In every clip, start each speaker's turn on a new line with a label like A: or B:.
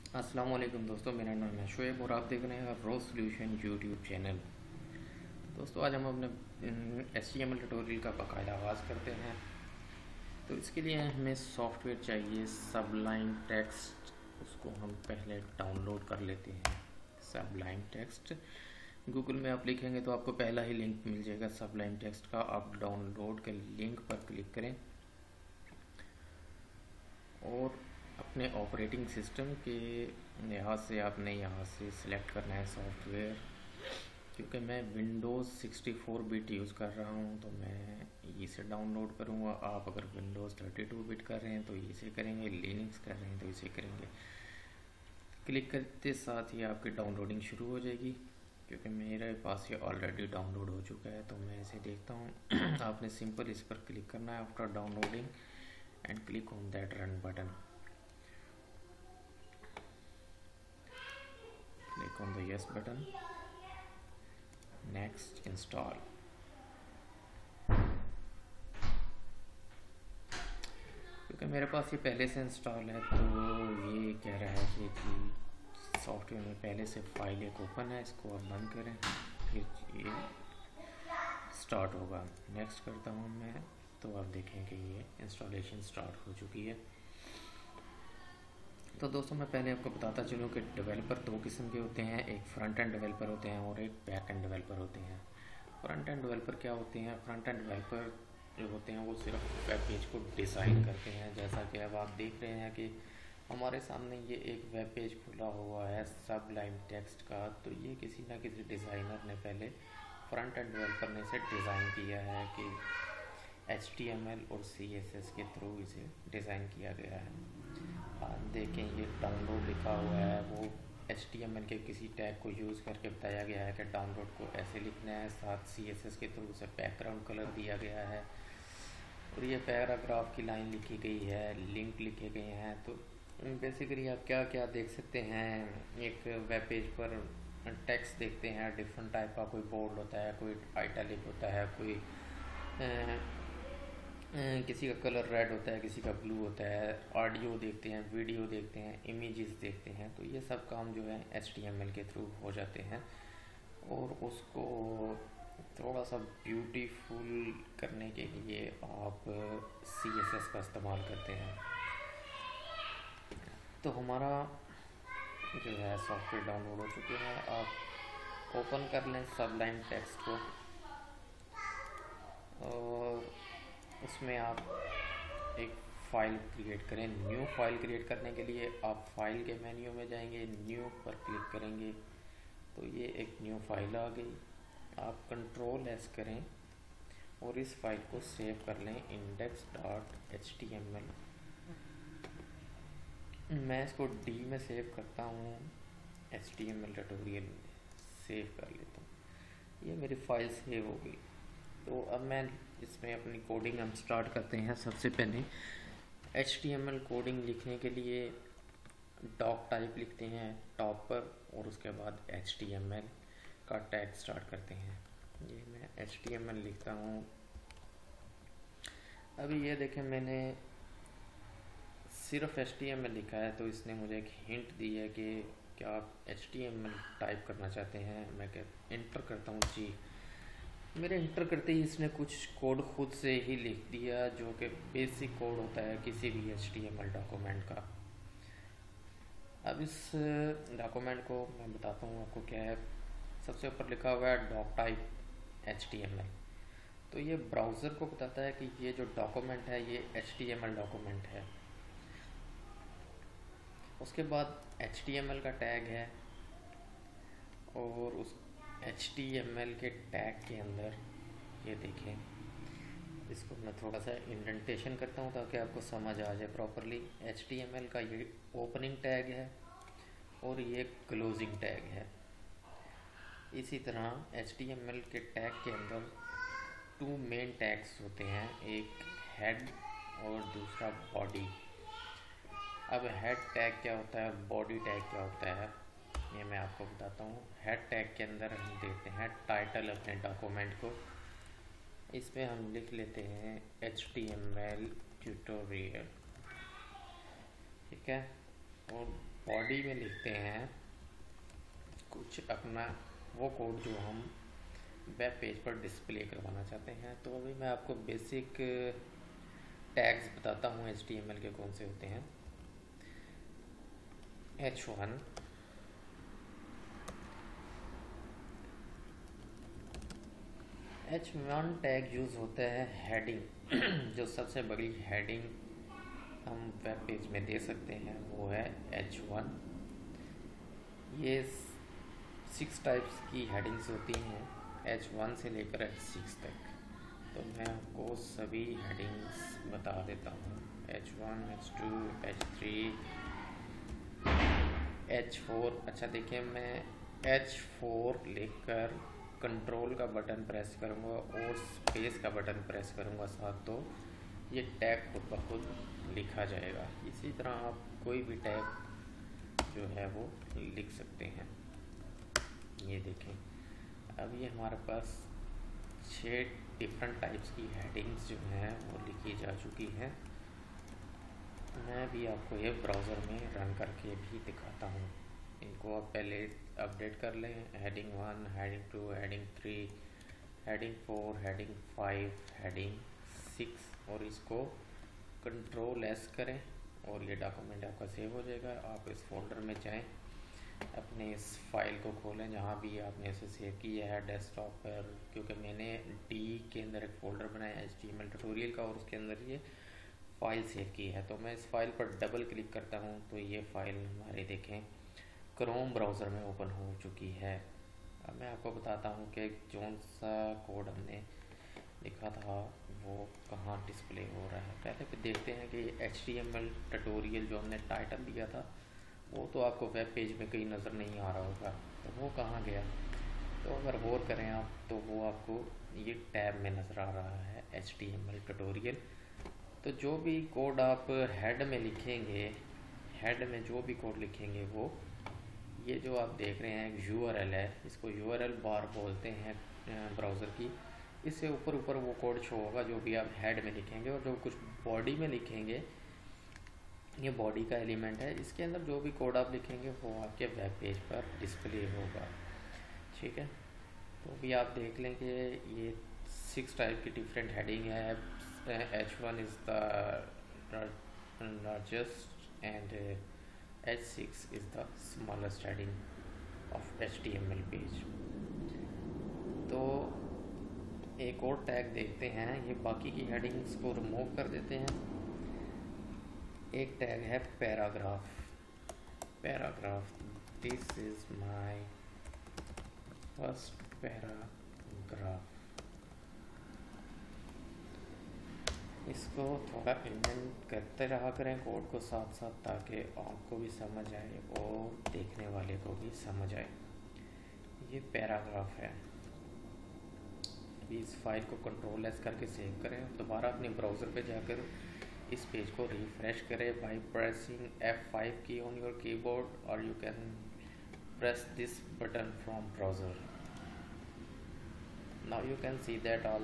A: अस्सलाम वालेकुम दोस्तों, मेरा नाम है शुएब और आप देख रहे हैं रोज सॉल्यूशन यूट्यूब चैनल। दोस्तों आज हम अपने HTML ट्यूटोरियल का बाकायदा आगाज़ करते हैं। तो इसके लिए हमें सॉफ्टवेयर चाहिए सबलाइन टेक्स्ट। उसको हम पहले डाउनलोड कर लेते हैं। सबलाइन टेक्स्ट गूगल में आप लिखेंगे तो आपको पहला ही लिंक मिल जाएगा सबलाइन टेक्स्ट का। आप डाउनलोड के लिंक पर क्लिक करें और अपने ऑपरेटिंग सिस्टम के लिहाज से आपने यहाँ से सिलेक्ट करना है सॉफ्टवेयर। क्योंकि मैं विंडोज़ 64 बिट यूज़ कर रहा हूँ तो मैं इसे डाउनलोड करूँगा। आप अगर विंडोज़ 32 बिट कर रहे हैं तो इसे करेंगे, लिनक्स कर रहे हैं तो इसे करेंगे। क्लिक करते साथ ही आपकी डाउनलोडिंग शुरू हो जाएगी। क्योंकि मेरे पास ये ऑलरेडी डाउनलोड हो चुका है तो मैं इसे देखता हूँ। आपने सिंपल इस पर क्लिक करना है after downloading and click on that run button. Click on the yes button. Next install. क्योंकि मेरे पास ये पहले से इंस्टॉल है तो ये कह रहा है कि सॉफ्टवेयर में पहले से फाइल एक ओपन है, इसको आप बंद करें फिर ये स्टार्ट होगा। नेक्स्ट करता हूँ मैं तो आप देखें कि ये इंस्टॉलेशन स्टार्ट हो चुकी है। तो दोस्तों मैं पहले आपको बताता चलूँ कि डेवलपर दो किस्म के होते हैं, एक फ्रंट एंड डेवलपर होते हैं और एक बैक एंड डेवलपर होते हैं। फ्रंट एंड डेवलपर क्या होते हैं? फ्रंट एंड डेवलपर जो होते हैं वो सिर्फ वेब पेज को डिज़ाइन करते हैं। जैसा कि अब आप देख रहे हैं कि हमारे सामने ये एक वेब पेज खुला हुआ है सबलाइन टेक्स्ट का। तो ये किसी ना किसी डिज़ाइनर ने पहले फ्रंट एंड डेवलपर ने इसे डिज़ाइन किया है कि HTML और CSS के थ्रू इसे डिज़ाइन किया गया है। आप देखें ये डाउनलोड लिखा हुआ है, वो HTML के किसी टैग को यूज़ करके बताया गया है कि डाउनलोड को ऐसे लिखना है। साथ CSS के थ्रू उसे बैकग्राउंड कलर दिया गया है और ये पैराग्राफ की लाइन लिखी गई है, लिंक लिखे गए हैं। तो बेसिकली आप क्या क्या देख सकते हैं, एक वेब पेज पर टेक्स्ट देखते हैं डिफरेंट टाइप का। कोई बोल्ड होता है, कोई आइटैलिक होता है, कोई किसी का कलर रेड होता है, किसी का ब्लू होता है। ऑडियो देखते हैं, वीडियो देखते हैं, इमेजेस देखते हैं। तो ये सब काम जो है HTML के थ्रू हो जाते हैं और उसको थोड़ा सा ब्यूटीफुल करने के लिए आप CSS का इस्तेमाल करते हैं। तो हमारा जो है सॉफ्टवेयर डाउनलोड हो चुके हैं। आप ओपन कर लें सबलाइन टेक्स्ट को और उसमें आप एक फ़ाइल क्रिएट करें। न्यू फाइल क्रिएट करने के लिए आप फाइल के मेन्यू में जाएंगे, न्यू पर क्लिक करेंगे तो ये एक न्यू फाइल आ गई। आप Ctrl+S करें और इस फाइल को सेव कर लें index.html। मैं इसको D में सेव करता हूँ, HTML ट्यूटोरियल में सेव कर लेता हूँ। ये मेरी फाइल सेव हो गई। तो अब मैं इसमें अपनी कोडिंग हम स्टार्ट करते हैं। सबसे पहले HTML कोडिंग लिखने के लिए डॉक टाइप लिखते हैं टॉप पर और उसके बाद HTML का टैग स्टार्ट करते हैं। ये मैं HTML लिखता हूँ। अभी ये देखें मैंने सिर्फ HTML लिखा है तो इसने मुझे एक हिंट दी है कि क्या आप HTML टाइप करना चाहते हैं। मैं इंटर करता हूँ जी। मेरे इंटर करते ही इसने कुछ कोड खुद से ही लिख दिया जो कि बेसिक कोड होता है किसी भी HTML डॉक्यूमेंट का। अब इस डॉक्यूमेंट को मैं बताता हूँ आपको क्या है। सबसे ऊपर लिखा हुआ है डॉक टाइप HTML। तो ये ब्राउज़र को बताता है कि ये जो डॉक्यूमेंट है ये HTML डॉक्यूमेंट है। उसके बाद HTML का टैग है और उस HTML के टैग के अंदर ये देखें, इसको मैं थोड़ा सा इंडेंटेशन करता हूँ ताकि आपको समझ आ जाए प्रॉपरली। HTML का ये ओपनिंग टैग है और ये क्लोजिंग टैग है। इसी तरह HTML के टैग के अंदर टू मेन टैग्स होते हैं, एक हेड और दूसरा बॉडी। अब हेड टैग क्या होता है, बॉडी टैग क्या होता है, ये मैं आपको बताता हूँ। हेड टैग के अंदर हम देते हैं टाइटल अपने डॉक्यूमेंट को। इसमें हम लिख लेते हैं HTML ट्यूटोरियल, ठीक है। और बॉडी में लिखते हैं कुछ अपना वो कोड जो हम वेब पेज पर डिस्प्ले करवाना चाहते हैं। तो अभी मैं आपको बेसिक टैग्स बताता हूँ HTML के कौन से होते हैं। H1 टैग यूज़ होता है हेडिंग जो सबसे बड़ी हेडिंग हम वेब पेज में दे सकते हैं वो है H1। ये 6 टाइप्स की हेडिंग्स होती हैं H1 से लेकर H6 तक। तो मैं आपको सभी हेडिंग्स बता देता हूँ। H1, H2, H3, H4। अच्छा देखिए, मैं H4 लिखकर कंट्रोल का बटन प्रेस करूँगा और स्पेस का बटन प्रेस करूँगा साथ, तो ये टैग खुद ब खुद लिखा जाएगा। इसी तरह आप कोई भी टैग जो है वो लिख सकते हैं। ये देखें, अब ये हमारे पास 6 डिफरेंट टाइप्स की हेडिंग्स जो हैं वो लिखी जा चुकी हैं। मैं भी आपको ये ब्राउज़र में रन करके भी दिखाता हूँ। इनको आप पहले अपडेट कर लें। Heading 1, heading 2, heading 3, heading 4, heading 5, heading 6 और इसको कंट्रोल S करें और ये डॉक्यूमेंट आपका सेव हो जाएगा। आप इस फोल्डर में जाएं, अपने इस फाइल को खोलें जहाँ भी आपने इसे सेव किया है डेस्कटॉप पर, क्योंकि मैंने D के अंदर एक फ़ोल्डर बनाया HTML ट्यूटोरियल का और उसके अंदर ये फ़ाइल सेव की है। तो मैं इस फाइल पर डबल क्लिक करता हूँ तो ये फ़ाइल हमारे देखें क्रोम ब्राउज़र में ओपन हो चुकी है। अब मैं आपको बताता हूँ कि कौन सा कोड हमने लिखा था वो कहाँ डिस्प्ले हो रहा है। पहले फिर देखते हैं कि HTML ट्यूटोरियल जो हमने टाइटल दिया था वो तो आपको वेब पेज में कहीं नज़र नहीं आ रहा होगा, तो वो कहाँ गया। तो अगर गौर करें आप तो वो आपको ये टैब में नज़र आ रहा है HTML ट्यूटोरियल। तो जो भी कोड आप हेड में लिखेंगे, हेड में जो भी कोड लिखेंगे वो ये जो आप देख रहे हैं URL है, इसको URL बार बोलते हैं ब्राउज़र की। इससे ऊपर ऊपर वो कोड शो होगा जो भी आप हेड में लिखेंगे, और जो कुछ बॉडी में लिखेंगे ये बॉडी का एलिमेंट है। इसके अंदर जो भी कोड आप लिखेंगे वो आपके वेब पेज पर डिस्प्ले होगा। ठीक है, तो अभी आप देख लें कि ये 6 टाइप की डिफरेंट हेडिंग है। H1 is the largest and H6 is the smallest heading of HTML page. तो एक और टैग देखते हैं, ये बाकी की हेडिंग्स को रिमूव कर देते हैं। एक टैग है paragraph. This is my first paragraph. इसको थोड़ा इन्वेंट करते रहा करें कोड को साथ साथ, ताकि आपको भी समझ आए और देखने वाले को भी समझ आए। ये पैराग्राफ है। अभी इस फाइल को कंट्रोल S करके सेव करें। दोबारा अपने ब्राउज़र पे जाकर इस पेज को रिफ्रेश करें बाय प्रेसिंग F5 की ऑन योर कीबोर्ड, और you can press this button from browser. Now you can see that all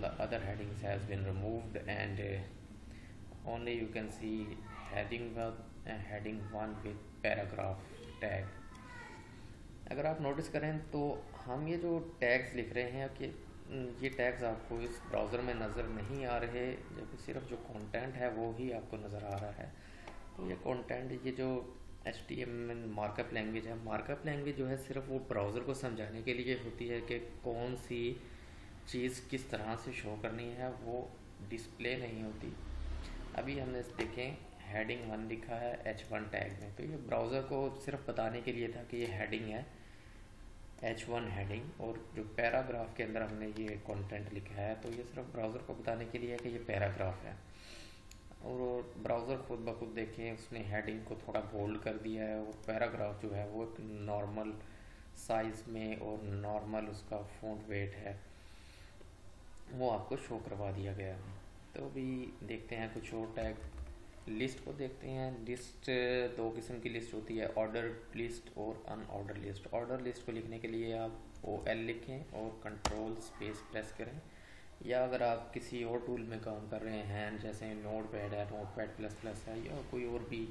A: the other headings has been removed and only you can see heading 1 with paragraph tag। अगर आप notice करें तो हम ये जो tags लिख रहे हैं कि ये टैग्स आपको इस ब्राउज़र में नज़र नहीं आ रहे, जबकि सिर्फ जो कंटेंट है वो ही आपको नज़र आ रहा है। तो ये कंटेंट, ये जो HTML मार्कअप लैंग्वेज है, मार्कअप लैंग्वेज जो है सिर्फ वो ब्राउज़र को समझाने के लिए होती है कि कौन सी चीज़ किस तरह से शो करनी है, वो डिस्प्ले नहीं होती। अभी हमने देखें हेडिंग 1 लिखा है H1 टैग में, तो ये ब्राउज़र को सिर्फ बताने के लिए था कि ये हेडिंग है H1 हेडिंग, और जो पैराग्राफ के अंदर हमने ये कंटेंट लिखा है तो ये सिर्फ ब्राउज़र को बताने के लिए है कि ये पैराग्राफ है। और ब्राउज़र खुद ब खुद देखें उसने हेडिंग को थोड़ा बोल्ड कर दिया है, और पैराग्राफ जो है वो एक नॉर्मल साइज़ में और नॉर्मल उसका फ़ॉन्ट वेट है वो आपको शो करवा दिया गया है। तो अभी देखते हैं कुछ और टैग। लिस्ट को देखते हैं। लिस्ट 2 किस्म की लिस्ट होती है, ऑर्डर लिस्ट और अनऑर्डर लिस्ट। ऑर्डर लिस्ट को लिखने के लिए आप OL लिखें और कंट्रोल स्पेस प्रेस करें, या अगर आप किसी और टूल में काम कर रहे हैं जैसे नोटपैड है, नोटपैड ++ है, या कोई और भी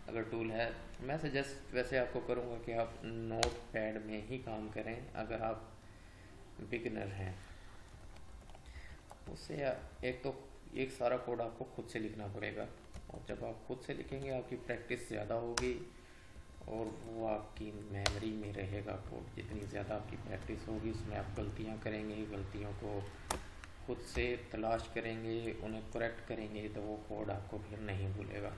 A: अगर टूल है। मैं सजेस्ट वैसे आपको करूँगा कि आप नोट पैड में ही काम करें अगर आप बिगिनर हैं। उससे एक तो एक सारा कोड आपको खुद से लिखना पड़ेगा, और जब आप खुद से लिखेंगे आपकी प्रैक्टिस ज़्यादा होगी और वो आपकी मेमोरी में रहेगा कोड। जितनी ज़्यादा आपकी प्रैक्टिस होगी उसमें आप गलतियाँ करेंगे, गलतियों को खुद से तलाश करेंगे, उन्हें करेक्ट करेंगे, तो वो कोड आपको फिर नहीं भूलेगा।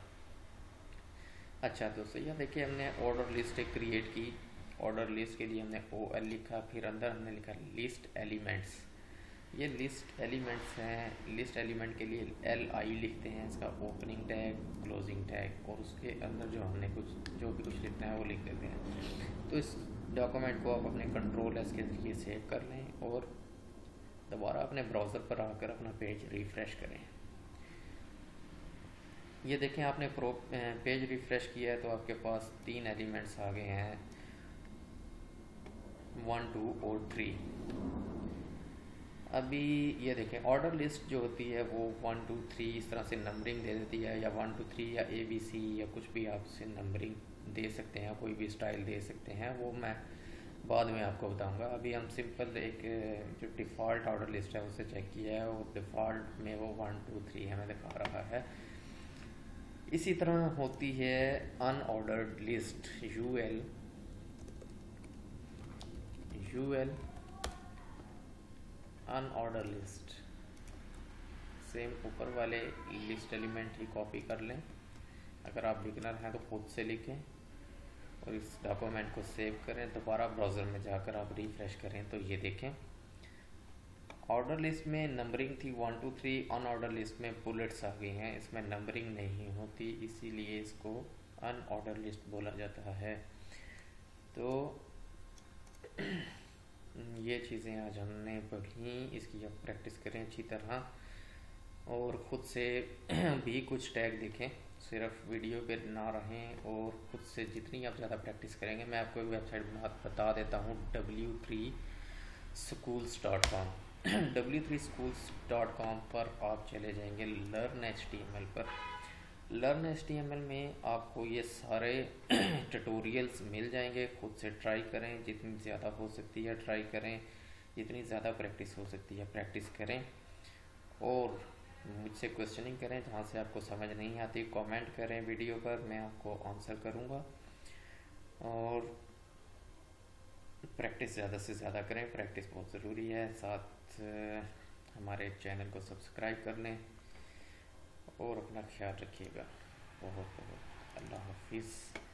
A: अच्छा दोस्तों, यह देखिए हमने ऑर्डर लिस्ट एक क्रिएट की। ऑर्डर लिस्ट के लिए हमने OL लिखा, फिर अंदर हमने लिखा लिस्ट एलिमेंट्स। ये लिस्ट एलिमेंट्स हैं। लिस्ट एलिमेंट के लिए LI लिखते हैं, इसका ओपनिंग टैग, क्लोजिंग टैग, और उसके अंदर जो हमने जो भी कुछ लिखना है वो लिख देते हैं। तो इस डॉक्यूमेंट को आप अपने कंट्रोल S के जरिए सेव कर लें और दोबारा अपने ब्राउज़र पर आकर अपना पेज रिफ़्रेश करें। ये देखें आपने पेज रिफ़्रेश किया है तो आपके पास 3 एलिमेंट्स आ गए हैं, 1, 2 और 3। अभी ये देखें ऑर्डर लिस्ट जो होती है वो 1, 2, 3 इस तरह से नंबरिंग दे देती है, या 1, 2, 3 या ABC या कुछ भी आप उसे नंबरिंग दे सकते हैं, कोई भी स्टाइल दे सकते हैं, वो मैं बाद में आपको बताऊंगा। अभी हम सिंपल एक जो डिफ़ॉल्ट ऑर्डर लिस्ट है उसे चेक किया है, और डिफ़ॉल्ट में वो 1, 2, 3 हमें दिखा रहा है। इसी तरह होती है unordered list, UL unordered list. Same ऊपर वाले लिस्ट एलिमेंट ही कॉपी कर लें। अगर आप बिगिनर हैं तो खुद से लिखें और इस डॉक्यूमेंट को सेव करें, दोबारा ब्राउज़र में जाकर आप रिफ़्रेश करें तो ये देखें ऑर्डर लिस्ट में नंबरिंग थी 1, 2, 3, अनऑर्डर लिस्ट में बुलेट्स आ गई हैं, इसमें नंबरिंग नहीं होती, इसीलिए इसको अनऑर्डर लिस्ट बोला जाता है। तो ये चीज़ें आज हमने पढ़ी, इसकी आप प्रैक्टिस करें अच्छी तरह और ख़ुद से भी कुछ टैग देखें, सिर्फ वीडियो पे ना रहें, और ख़ुद से जितनी आप ज़्यादा प्रैक्टिस करेंगे। मैं आपको एक वेबसाइट बता देता हूँ, w3schools.com। w3schools.com पर आप चले जाएंगे लर्न HTML पर। लर्न HTML में आपको ये सारे ट्यूटोरियल्स मिल जाएंगे। खुद से ट्राई करें, जितनी ज़्यादा हो सकती है ट्राई करें, जितनी ज़्यादा प्रैक्टिस हो सकती है प्रैक्टिस करें, और मुझसे क्वेश्चनिंग करें। जहाँ से आपको समझ नहीं आती कमेंट करें वीडियो पर, मैं आपको आंसर करूँगा। और प्रैक्टिस ज़्यादा से ज़्यादा करें, प्रैक्टिस बहुत ज़रूरी है। साथ हमारे चैनल को सब्सक्राइब कर लें और अपना ख्याल रखिएगा। बहुत बहुत अल्लाह हाफिज़।